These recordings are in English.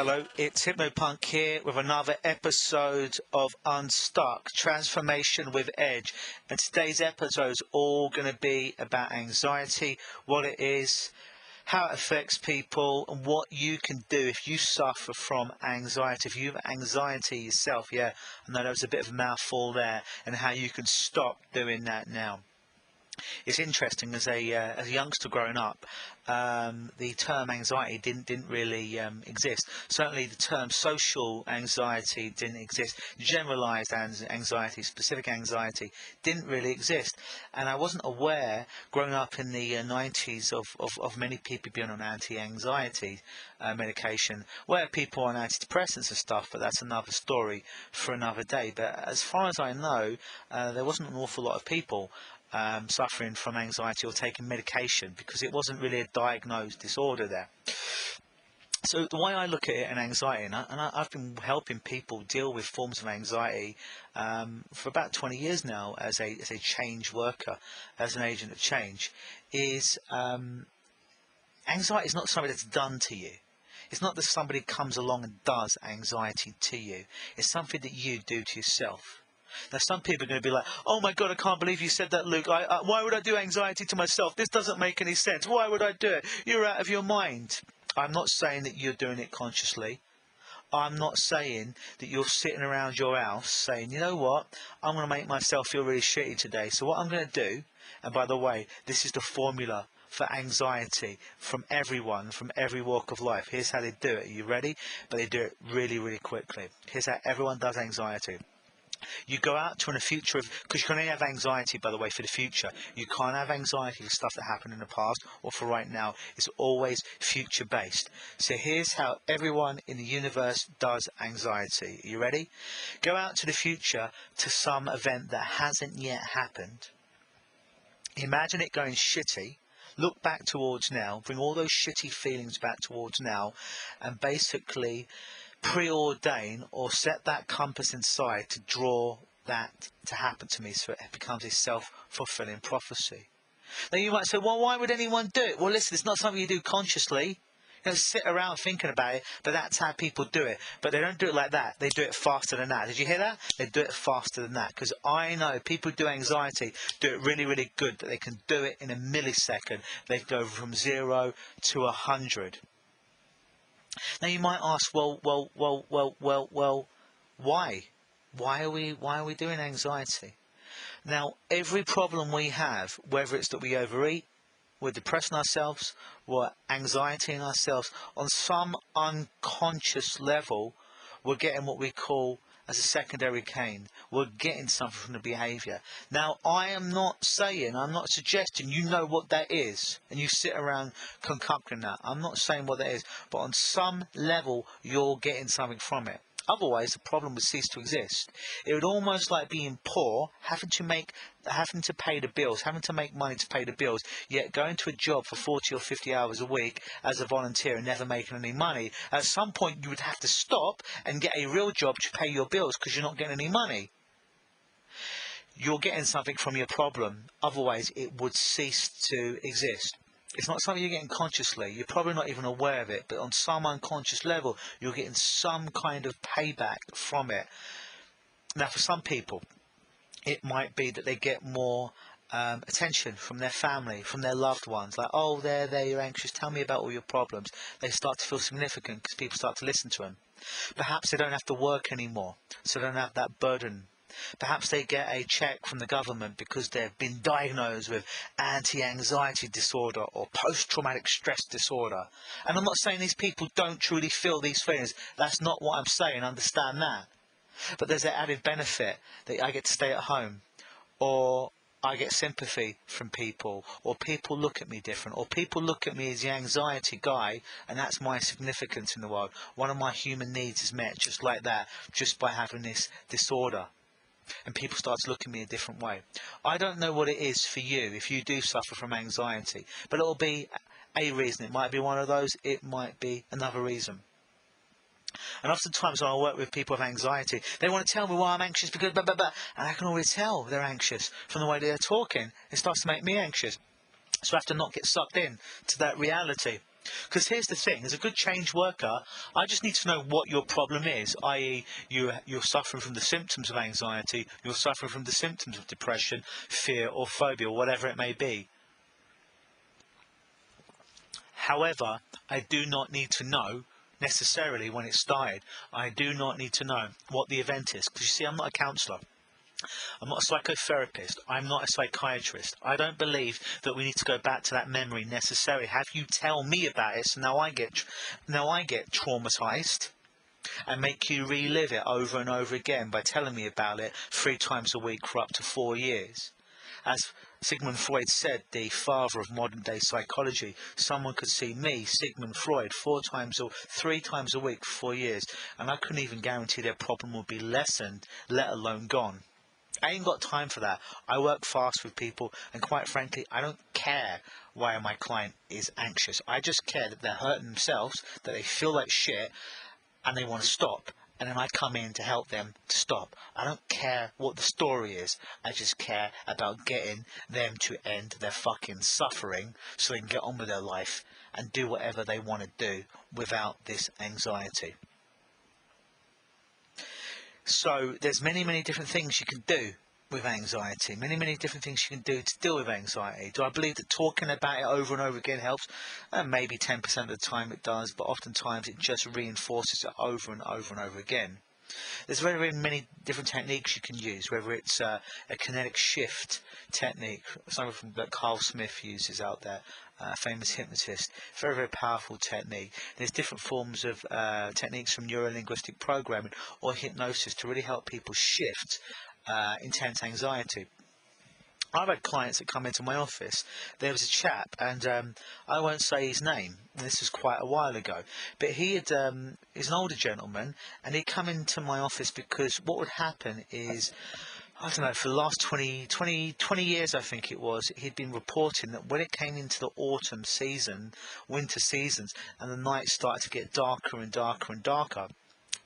Hello, it's Hypnopunk here with another episode of Unstuck, Transformation with Edge. And today's episode is all going to be about anxiety, what it is, how it affects people, and what you can do if you suffer from anxiety. If you have anxiety yourself, I know that was a bit of a mouthful there, and how you can stop doing that now. It's interesting, as a youngster growing up, the term anxiety didn't really exist. Certainly the term social anxiety didn't exist. Generalized anxiety, specific anxiety didn't really exist. And I wasn't aware, growing up in the 90s, of many people being on anti-anxiety medication, where people are on antidepressants and stuff, but that's another story for another day. But as far as I know, there wasn't an awful lot of people suffering from anxiety or taking medication, because it wasn't really a diagnosed disorder there. So the way I look at it in anxiety, and I've been helping people deal with forms of anxiety for about 20 years now as a change worker, as an agent of change, is anxiety is not something that's done to you. It's not that somebody comes along and does anxiety to you. It's something that you do to yourself. Now, some people are going to be like, oh my God, I can't believe you said that, Luke. Why would I do anxiety to myself? This doesn't make any sense. Why would I do it? You're out of your mind. I'm not saying that you're doing it consciously. I'm not saying that you're sitting around your house saying, you know what, I'm going to make myself feel really shitty today. So what I'm going to do, and by the way, this is the formula for anxiety from everyone, from every walk of life. Here's how they do it. Are you ready? But they do it really, really quickly. Here's how everyone does anxiety. You go out to in the future, because you can only have anxiety, by the way, for the future. You can't have anxiety for stuff that happened in the past or for right now. It's always future based. So here's how everyone in the universe does anxiety. Are you ready? Go out to the future, to some event that hasn't yet happened. Imagine it going shitty. Look back towards now. Bring all those shitty feelings back towards now, and basically preordain or set that compass inside to draw that to happen to me, so it becomes a self-fulfilling prophecy. Now you might say, well, why would anyone do it? Well, listen, it's not something you do consciously. You don't sit around thinking about it, but that's how people do it. But they don't do it like that. They do it faster than that. Did you hear that? They do it faster than that, because I know people who do anxiety do it really, really good, that they can do it in a millisecond. They go from 0 to 100. Now you might ask, well, why? Why are we doing anxiety? Now, every problem we have, whether it's that we overeat, we're depressing ourselves, we're anxietying ourselves, on some unconscious level, we're getting what we call as a secondary gain. We're getting something from the behaviour. Now, I'm not suggesting you know what that is and you sit around concocting that. I'm not saying what that is, but on some level, you're getting something from it. Otherwise, the problem would cease to exist. It would almost like being poor, having to pay the bills, having to make money to pay the bills, yet going to a job for 40 or 50 hours a week as a volunteer and never making any money. At some point, you would have to stop and get a real job to pay your bills, because you're not getting any money. You're getting something from your problem. Otherwise, it would cease to exist. It's not something you're getting consciously. You're probably not even aware of it, but on some unconscious level, you're getting some kind of payback from it. Now, for some people, it might be that they get more attention from their family, from their loved ones. Like, oh, there, you're anxious. Tell me about all your problems. They start to feel significant because people start to listen to them. Perhaps they don't have to work anymore, so they don't have that burden. Perhaps they get a check from the government because they've been diagnosed with anti-anxiety disorder or post-traumatic stress disorder. And I'm not saying these people don't truly feel these feelings. That's not what I'm saying. Understand that. But there's an added benefit that I get to stay at home, or I get sympathy from people, or people look at me different, or people look at me as the anxiety guy, and that's my significance in the world. One of my human needs is met just like that, just by having this disorder. And people start to look at me a different way. I don't know what it is for you if you do suffer from anxiety, but it'll be a reason. It might be one of those, it might be another reason. And oftentimes when I work with people with anxiety, they want to tell me why I'm anxious because blah, blah, blah. And I can always tell they're anxious from the way they're talking. It starts to make me anxious. So I have to not get sucked in to that reality. Because here's the thing, as a good change worker, I just need to know what your problem is, i.e. you're suffering from the symptoms of anxiety, you're suffering from the symptoms of depression, fear or phobia, or whatever it may be. However, I do not need to know necessarily when it started. I do not need to know what the event is. Because you see, I'm not a counsellor. I'm not a psychotherapist. I'm not a psychiatrist. I don't believe that we need to go back to that memory necessarily. Have you tell me about it, so now I get traumatized and make you relive it over and over again by telling me about it 3 times a week for up to 4 years. As Sigmund Freud said, the father of modern day psychology, someone could see me, Sigmund Freud, 3 times a week for 4 years, and I couldn't even guarantee their problem would be lessened, let alone gone. I ain't got time for that. I work fast with people, and quite frankly, I don't care why my client is anxious. I just care that they're hurting themselves, that they feel like shit, and they want to stop. And then I come in to help them to stop. I don't care what the story is. I just care about getting them to end their fucking suffering so they can get on with their life and do whatever they want to do without this anxiety. So there's many different things you can do with anxiety, many different things you can do to deal with anxiety. Do I believe that talking about it over and over again helps? Maybe 10% of the time it does, but oftentimes it just reinforces it over and over and over again. There's very many different techniques you can use, whether it's a kinetic shift technique, something that Carl Smith uses out there, famous hypnotist. Very powerful technique. There's different forms of techniques from neuro-linguistic programming or hypnosis to really help people shift intense anxiety. I've had clients that come into my office. There was a chap, and I won't say his name. This was quite a while ago, but he's an older gentleman, and he'd come into my office because what would happen is, I don't know, for the last 20 years, I think it was, he'd been reporting that when it came into the autumn season, winter seasons, and the nights started to get darker and darker and darker,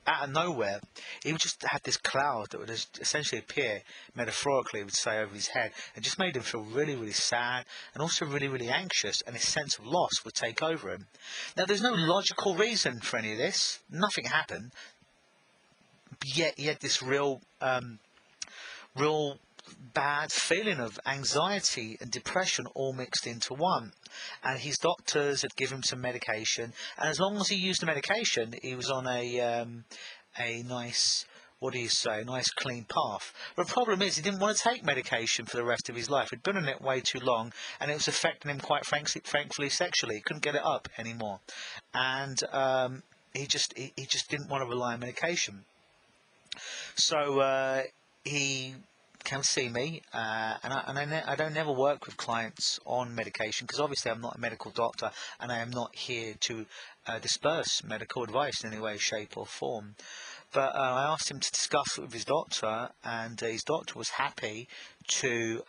out of nowhere, he would just had this cloud that would essentially appear, metaphorically, would say, over his head, and just made him feel really sad, and also really anxious, and his sense of loss would take over him. Now, there's no logical reason for any of this. Nothing happened. But yet he had this real bad feeling of anxiety and depression all mixed into one. And his doctors had given him some medication, and as long as he used the medication, he was on a nice, nice clean path. But the problem is, he didn't want to take medication for the rest of his life. He'd been on it way too long, and it was affecting him quite frankly sexually. He couldn't get it up anymore, and he just didn't want to rely on medication. So he came to see me, and I don't never work with clients on medication, because obviously I'm not a medical doctor, and I am not here to disperse medical advice in any way, shape or form. But I asked him to discuss it with his doctor, and his doctor was happy to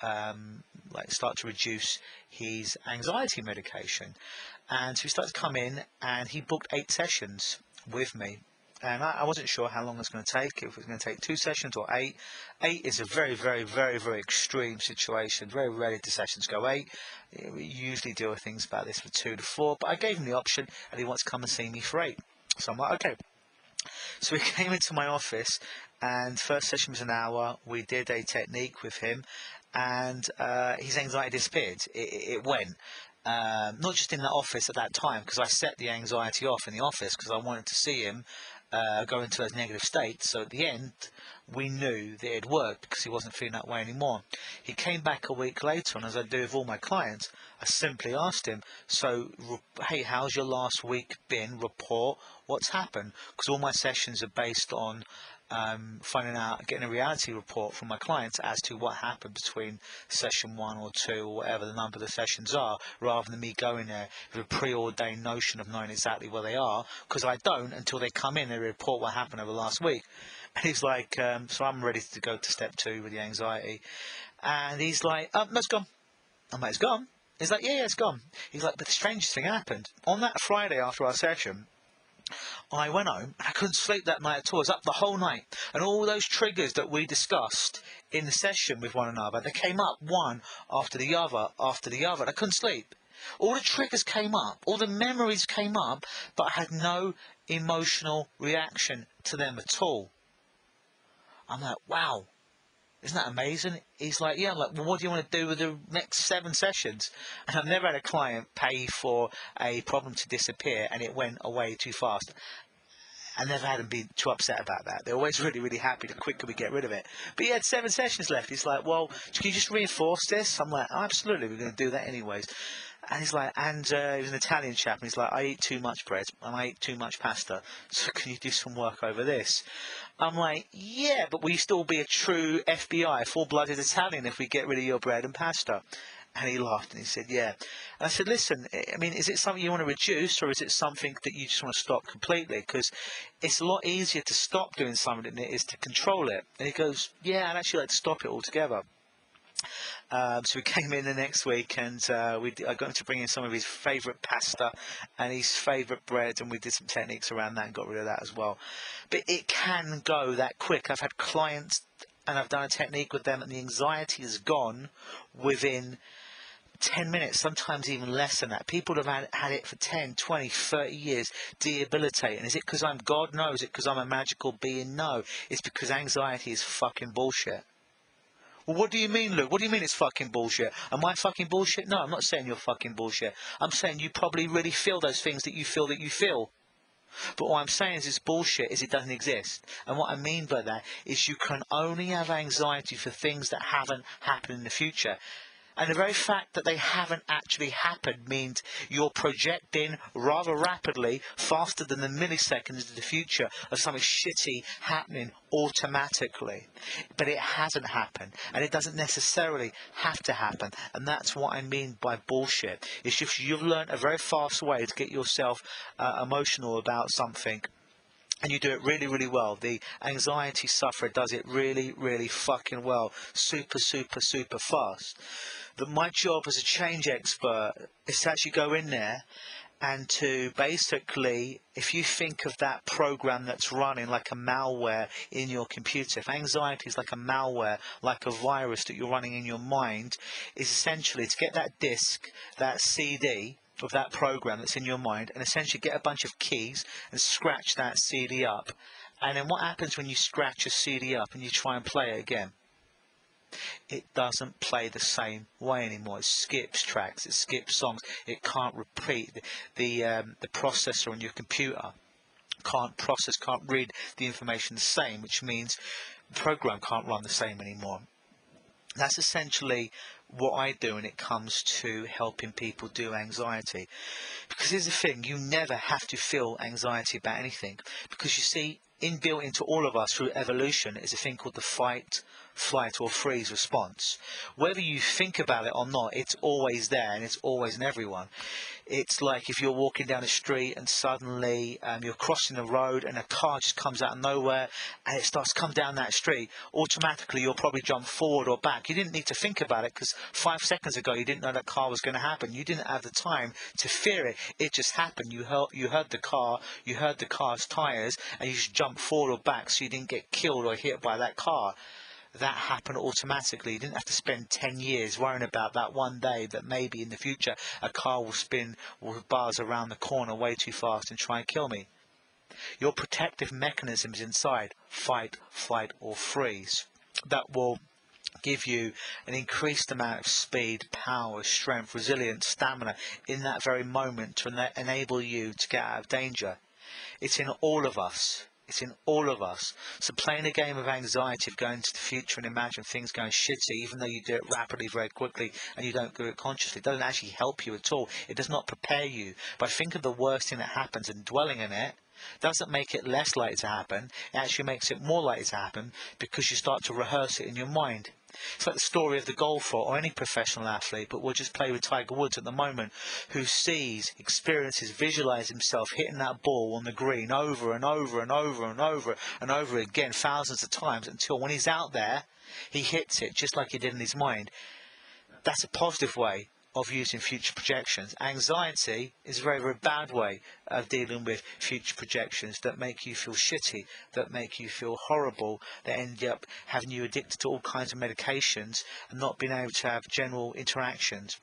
start to reduce his anxiety medication. And so he started to come in, and he booked 8 sessions with me. And I wasn't sure how long it was going to take, if it was going to take 2 sessions or 8. 8 is a very extreme situation. Very rarely do sessions go 8. We usually deal with things about this for 2 to 4. But I gave him the option, and he wants to come and see me for 8. So I'm like, okay. So he came into my office, and first session was an hour. We did a technique with him, and his anxiety disappeared. It went. Not just in the office at that time, because I set the anxiety off in the office because I wanted to see him go into those negative states. So at the end, we knew that it worked because he wasn't feeling that way anymore. He came back a week later, and as I do with all my clients, I simply asked him, so, hey, how's your last week been? Report what's happened, because all my sessions are based on finding out, getting a reality report from my clients as to what happened between session 1 or 2 or whatever the number of the sessions are, rather than me going there with a preordained notion of knowing exactly where they are, because I don't until they come in and report what happened over last week. And he's like, so I'm ready to go to step 2 with the anxiety. And he's like, no, it's gone. I'm like, it's gone? He's like, yeah, it's gone. He's like, but the strangest thing happened. On that Friday after our session, I went home and I couldn't sleep that night at all. I was up the whole night. And all those triggers that we discussed in the session with one another, they came up one after the other, and I couldn't sleep. All the triggers came up, all the memories came up, but I had no emotional reaction to them at all. I'm like, wow, isn't that amazing? He's like, yeah. I'm like, well, what do you want to do with the next 7 sessions? And I've never had a client pay for a problem to disappear and it went away too fast. I never had him be too upset about that. They're always really, really happy the quicker we get rid of it. But he had 7 sessions left. He's like, well, can you just reinforce this? I'm like, oh, absolutely, we're going to do that anyways. And he's like, and he was an Italian chap, and he's like, I eat too much bread and I eat too much pasta, so can you do some work over this? I'm like, yeah, but will you still be a true FBI, full-blooded Italian if we get rid of your bread and pasta? And he laughed and he said, yeah. And I said, listen, I mean, is it something you want to reduce, or is it something that you just want to stop completely? Because it's a lot easier to stop doing something than it is to control it. And he goes, yeah, I'd actually like to stop it altogether. So we came in the next week, and I got him to bring in some of his favourite pasta and his favourite bread, and we did some techniques around that and got rid of that as well. But it can go that quick. I've had clients, and I've done a technique with them, and the anxiety is gone within 10 minutes, sometimes even less than that. People have had it for 10, 20, 30 years, debilitating. Is it because I'm God? No. Is it because I'm a magical being? No. It's because anxiety is fucking bullshit. Well, what do you mean, Luke? What do you mean it's fucking bullshit? Am I fucking bullshit? No, I'm not saying you're fucking bullshit. I'm saying you probably really feel those things that you feel. But what I'm saying is it's bullshit, is it doesn't exist. And what I mean by that is you can only have anxiety for things that haven't happened in the future. And the very fact that they haven't actually happened means you're projecting rather rapidly, faster than the milliseconds into the future, of something shitty happening automatically. But it hasn't happened, and it doesn't necessarily have to happen. And that's what I mean by bullshit. It's just you've learned a very fast way to get yourself emotional about something. And you do it really, really well. The anxiety sufferer does it really, really fucking well. Super, super, super fast. But my job as a change expert is to actually go in there and to basically, if you think of that program that's running like a malware in your computer, if anxiety is like a malware, like a virus that you're running in your mind, is essentially to get that disk, that CD, of that program that's in your mind, and essentially get a bunch of keys and scratch that CD up. And then what happens when you scratch a CD up and you try and play it again? It doesn't play the same way anymore. It skips tracks, it skips songs, it can't repeat. The processor on your computer can't process, can't read the information the same, which means the program can't run the same anymore. That's essentially what I do when it comes to helping people do anxiety. Because here's the thing, you never have to feel anxiety about anything. Because you see, inbuilt into all of us through evolution is a thing called the fight, flight or freeze response. Whether you think about it or not, it's always there, and it's always in everyone. It's like if you're walking down the street and suddenly you're crossing the road and a car just comes out of nowhere and it starts to come down that street. Automatically you'll probably jump forward or back. You didn't need to think about it because 5 seconds ago you didn't know that car was going to happen. You didn't have the time to fear it. It just happened. You heard the car, you heard the car's tyres, and you just jumped forward or back so you didn't get killed or hit by that car. That happened automatically. You didn't have to spend 10 years worrying about that one day that maybe in the future a car will spin or buzz around the corner way too fast and try and kill me. Your protective mechanisms inside, fight, flight or freeze, that will give you an increased amount of speed, power, strength, resilience, stamina in that very moment to enable you to get out of danger. It's in all of us. It's in all of us. So playing a game of anxiety of going to the future and imagine things going shitty, even though you do it rapidly, very quickly, and you don't do it consciously, doesn't actually help you at all. It does not prepare you. By thinking of the worst thing that happens and dwelling in it, doesn't make it less likely to happen. It actually makes it more likely to happen because you start to rehearse it in your mind. It's like the story of the golfer or any professional athlete, but we'll just play with Tiger Woods at the moment, who sees, experiences, visualises himself hitting that ball on the green over and over and over and over and over again thousands of times until when he's out there, he hits it just like he did in his mind. That's a positive way of using future projections. Anxiety is a very, very bad way of dealing with future projections that make you feel shitty, that make you feel horrible, that end up having you addicted to all kinds of medications and not being able to have general interactions.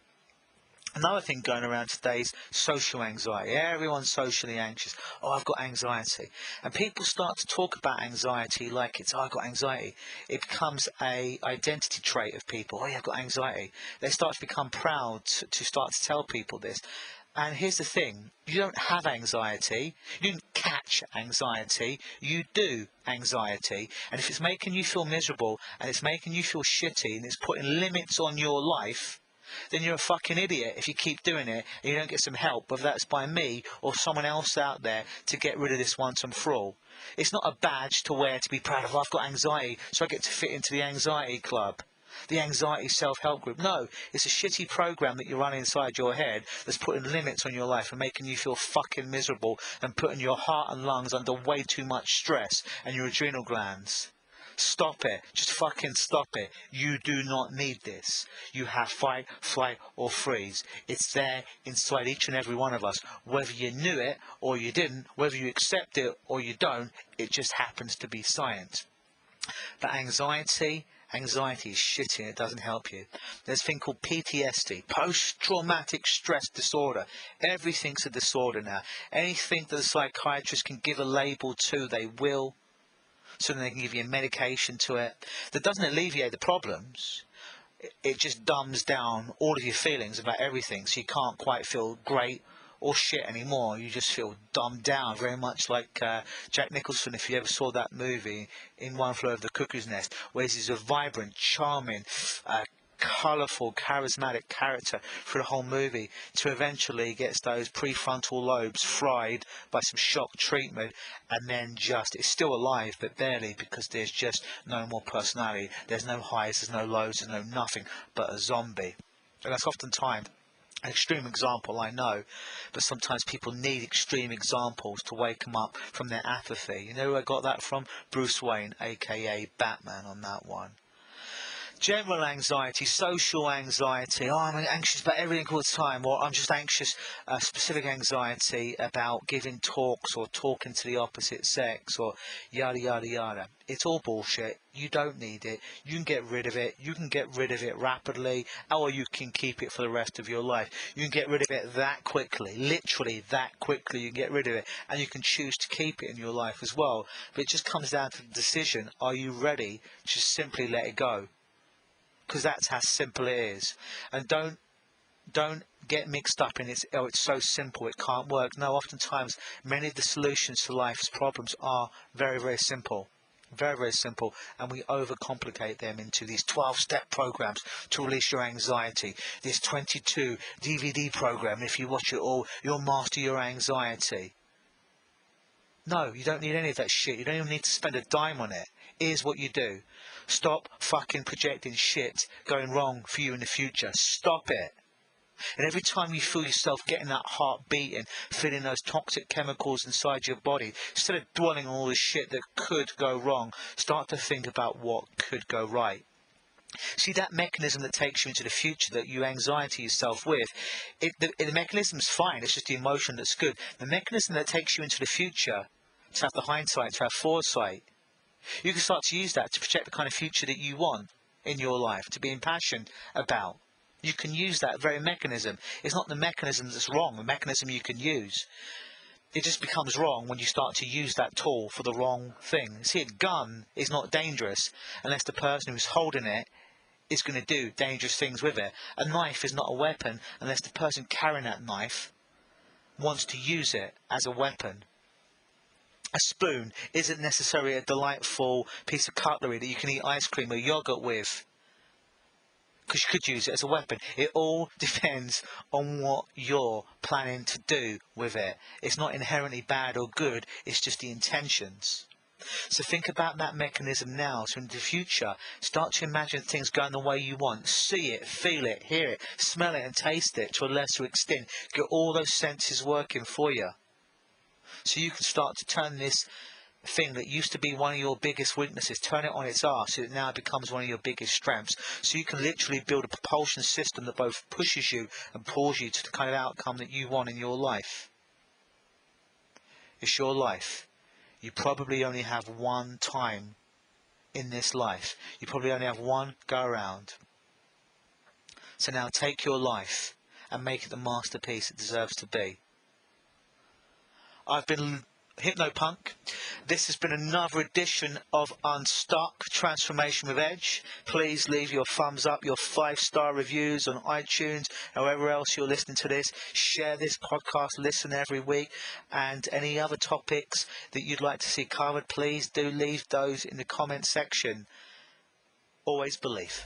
Another thing going around today is social anxiety. Everyone's socially anxious. Oh, I've got anxiety. And people start to talk about anxiety like it's, oh, I've got anxiety. It becomes a identity trait of people. Oh, yeah, I've got anxiety. They start to become proud to start to tell people this. And here's the thing, you don't have anxiety, you didn't catch anxiety, you do anxiety. And if it's making you feel miserable, and it's making you feel shitty, and it's putting limits on your life, then you're a fucking idiot if you keep doing it and you don't get some help, whether that's by me or someone else out there, to get rid of this once and for all. It's not a badge to wear to be proud of, I've got anxiety, so I get to fit into the anxiety club, the anxiety self-help group. No, it's a shitty program that you run inside your head that's putting limits on your life and making you feel fucking miserable and putting your heart and lungs under way too much stress and your adrenal glands. Stop it. Just fucking stop it. You do not need this. You have fight, flight or freeze. It's there inside each and every one of us. Whether you knew it or you didn't, whether you accept it or you don't, it just happens to be science. But anxiety is shitty and it doesn't help you. There's a thing called PTSD, post-traumatic stress disorder. Everything's a disorder now. Anything that a psychiatrist can give a label to, they will. So then they can give you medication to it. That doesn't alleviate the problems. It just dumbs down all of your feelings about everything, so you can't quite feel great or shit anymore. You just feel dumbed down, very much like Jack Nicholson, if you ever saw that movie, In One Flew Over the Cuckoo's Nest, where he's a vibrant, charming, colourful, charismatic character through the whole movie, to eventually gets those prefrontal lobes fried by some shock treatment, and then just it's still alive but barely, because there's just no more personality, there's no highs, there's no lows, there's no nothing but a zombie. And that's oftentimes an extreme example, I know, but sometimes people need extreme examples to wake them up from their apathy. You know who I got that from? Bruce Wayne, aka Batman, on that one. General anxiety, social anxiety, oh, I'm anxious about everything all the time, or I'm just anxious, specific anxiety about giving talks or talking to the opposite sex, or yada yada yada. It's all bullshit. You don't need it. You can get rid of it. You can get rid of it rapidly, or you can keep it for the rest of your life. You can get rid of it that quickly, literally that quickly you can get rid of it, and you can choose to keep it in your life as well. But it just comes down to the decision, are you ready to simply let it go? Because that's how simple it is. And don't get mixed up in it. Oh, it's so simple, it can't work. No, oftentimes many of the solutions to life's problems are very, very simple. Very, very simple. And we overcomplicate them into these 12-step programs to release your anxiety. This 22 DVD program, if you watch it all, you'll master your anxiety. No, you don't need any of that shit. You don't even need to spend a dime on it. Here's what you do. Stop fucking projecting shit going wrong for you in the future. Stop it. And every time you feel yourself getting that heart beating, feeling those toxic chemicals inside your body, instead of dwelling on all the shit that could go wrong, start to think about what could go right. See, that mechanism that takes you into the future that you anxiety yourself with, the mechanism's fine, it's just the emotion that's good. The mechanism that takes you into the future, to have the hindsight, to have foresight, you can start to use that to project the kind of future that you want in your life, to be impassioned about. You can use that very mechanism. It's not the mechanism that's wrong, the mechanism you can use. It just becomes wrong when you start to use that tool for the wrong thing. See, a gun is not dangerous unless the person who's holding it is going to do dangerous things with it. A knife is not a weapon unless the person carrying that knife wants to use it as a weapon. A spoon isn't necessarily a delightful piece of cutlery that you can eat ice cream or yogurt with, because you could use it as a weapon. It all depends on what you're planning to do with it. It's not inherently bad or good, it's just the intentions. So think about that mechanism now. So in the future, start to imagine things going the way you want. See it, feel it, hear it, smell it and taste it to a lesser extent. Get all those senses working for you. So you can start to turn this thing that used to be one of your biggest weaknesses, turn it on its arse so it now becomes one of your biggest strengths. So you can literally build a propulsion system that both pushes you and pulls you to the kind of outcome that you want in your life. It's your life. You probably only have one time in this life. You probably only have one go around. So now take your life and make it the masterpiece it deserves to be. I've been Hypnopunk. This has been another edition of Unstuck Transformation with Edge. Please leave your thumbs up, your 5-star reviews on iTunes, however else you're listening to this. Share this podcast, listen every week, and any other topics that you'd like to see covered, please do leave those in the comment section. Always believe.